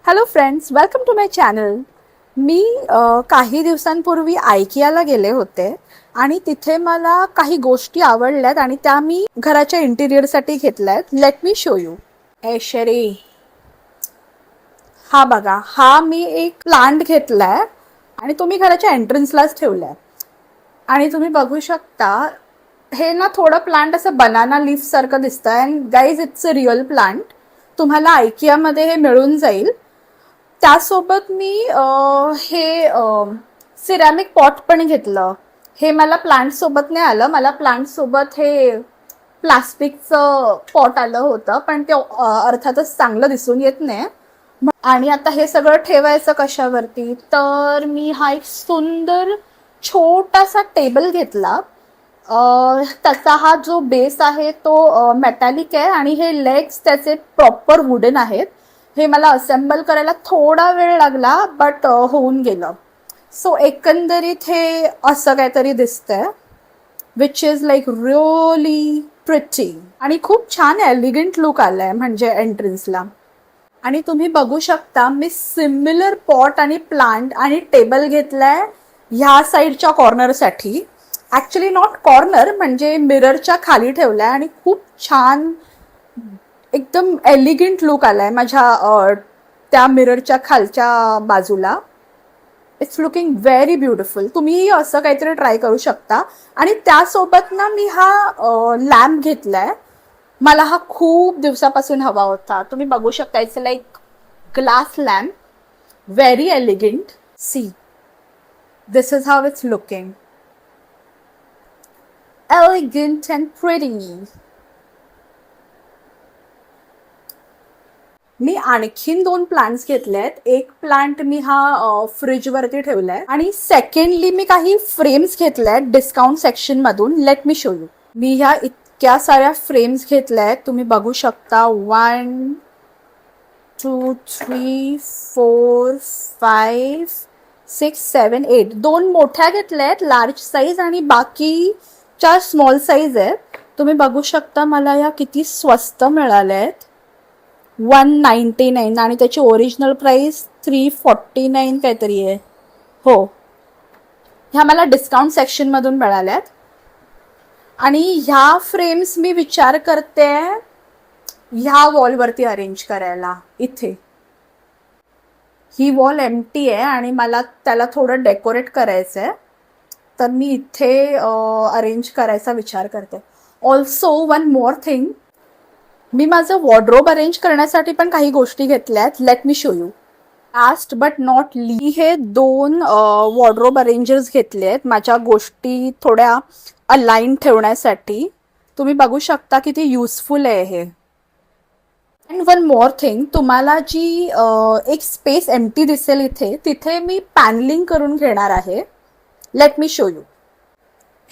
Hello friends, welcome to my channel. मी काही दिवसांपूर्वी आयकियाला गेले होते आणि तिथे मला काही गोष्टी आवडल्यात आणि त्या मी घराच्या इंटिरियरसाठी घेतल्यात. Let me show you. ऐशरी, हा बघा, हा मी एक प्लांट घेतलाय आणि तो मी घराच्या एंट्रन्सलाच ठेवलाय. आणि तुम्ही बघू शकता, हे ना थोडं प्लांट असं बनाना लीफ सारखं दिसतंय. And guys, it's a real plant. तुम्हाला आयकियामध्ये हे मिळून जाईल. त्यासोबत मी हे सिरॅमिक पॉट पण घेतलं. हे मला प्लांट सोबत नाही आलं. मला प्लांट सोबत हे प्लास्टिकचं पॉट आलं होतं, पण ते अर्थातच चांगलं दिसून येत नाही. आणि आता हे सगळं ठेवायचं कशावरती, तर मी हा एक सुंदर छोटासा टेबल घेतला. त्याचा हा जो बेस आहे तो मेटॅलिक आहे आणि हे लेग्स त्याचे प्रॉपर वुडन आहेत. हे मला असेंबल करायला थोडा वेळ लागला, बट होऊन गेलं. सो एकंदरीत हे असं काहीतरी दिसतंय, which is like really pretty. आणि खूप छान एलिगंट लुक आलाय म्हणजे एंट्रन्सला. आणि तुम्ही बघू शकता, मी सिमिलर पॉट आणि प्लांट आणि टेबल घेतलाय ह्या साईडच्या कॉर्नरसाठी. ॲक्च्युली नॉट कॉर्नर, म्हणजे मिररच्या खाली ठेवलाय आणि खूप छान एकदम एलिगंट लुक आलाय माझ्या त्या मिररच्या खालच्या बाजूला. It's looking very beautiful. तुम्ही असं काहीतरी ट्राय करू शकता. आणि त्यासोबत ना मी हा लॅम्प घेतलाय. मला हा खूप दिवसापासून हवा होता. तुम्ही बघू शकता, it's like glass lamp, very elegant. See, this is how it's looking, elegant and pretty. मी आणखीन 2 प्लांट्स घेतले आहेत. एक प्लांट मी हा फ्रीजवरती ठेवलाय आणि सेकंडली मी काही फ्रेम्स घेतल्या आहेत डिस्काउंट सेक्शन मधून. Let me show you. मी ह्या इतक्या साऱ्या फ्रेम्स घेतल्या आहेत. तुम्ही बघू शकता, 1 2 3 4 5 6 7 8. 2 मोठ्या घेतल्या आहेत, लार्ज साईज, आणि बाकीच्या स्मॉल साईज आहेत. तुम्ही बघू शकता, मला या किती स्वस्त मिळाल्या आहेत. 199 आणि त्याची ओरिजिनल प्राइस 349 काहीतरी आहे. हो, ह्या मला डिस्काउंट सेक्शनमधून मिळाल्यात. आणि ह्या फ्रेम्स मी विचार करते ह्या वॉलवरती अरेंज करायला. इथे ही वॉल एम्प्टी आहे आणि मला त्याला थोडं डेकोरेट करायचं आहे, तर मी इथे अरेंज करायचा विचार करते. ऑल्सो वन मोर थिंग, मी माझं वॉर्डरोब अरेंज करण्यासाठी पण काही गोष्टी घेतल्यात. Let me show you. Last but not ली, हे 2 वॉर्डरोब अरेंजर्स घेतले आहेत माझ्या गोष्टी थोड्या अलाइन ठेवण्यासाठी. तुम्ही बघू शकता किती युजफुल आहे हे. अँड वन मोर थिंग, तुम्हाला जी एक स्पेस एम्प्टी दिसेल इथे, तिथे मी पॅनलिंग करून घेणार आहे. Late me show you.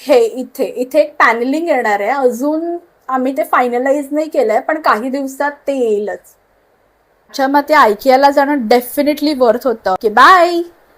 हे इथे एक पॅनलिंग येणार आहे. अजून आम्ही ते फायनलाइज नाही केलंय, पण काही दिवसात ते येईलच. अच्छा, मग ते आयकियाला जाणं डेफिनेटली वर्थ होतं. Okay, bye.